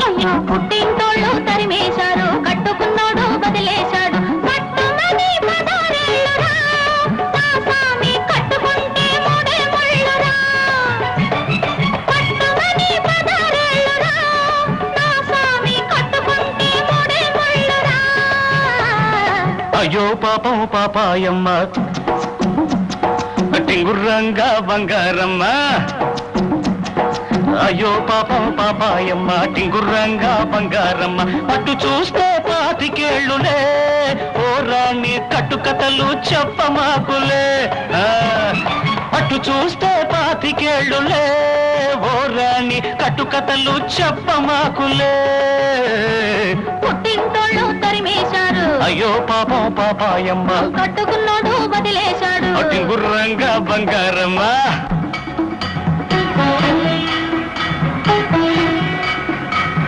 అయ్యో పుట్టింటోళ్ళు తరిమేశారు, కట్టుకున్నోడు బదిలేశాడు. పట్టుమని పదారేళ్ళురా, నా స్వామి కట్టుకుంటే మూడే ముళ్ళురా. పట్టుమని పదారేళ్ళురా, నా స్వామి కట్టుకుంటే మూడే ముళ్ళురా. అయ్యో పాపం పాపాయమ్మ టింగుర్రంగా బంగారమ్మ. అయ్యో పాపం పాపాయమ్మ టింగుర్రంగా బంగారమ్మ. అటు చూస్తే 25 ఏళ్ళులే, ఓ రాణి కట్టుకథలు చెప్పమాకులే. అటు చూస్తే 25 ఏళ్ళులే, ఓ రాణి కట్టుకథలు చెప్పమాకులే. పుట్టింటోళ్ళు తరిమేశారు, అయ్యో పాపం పాపాయమ్మ కట్టుకున్నోడు బదిలేశాడు. టింగుర్రంగా బంగారమ్మ.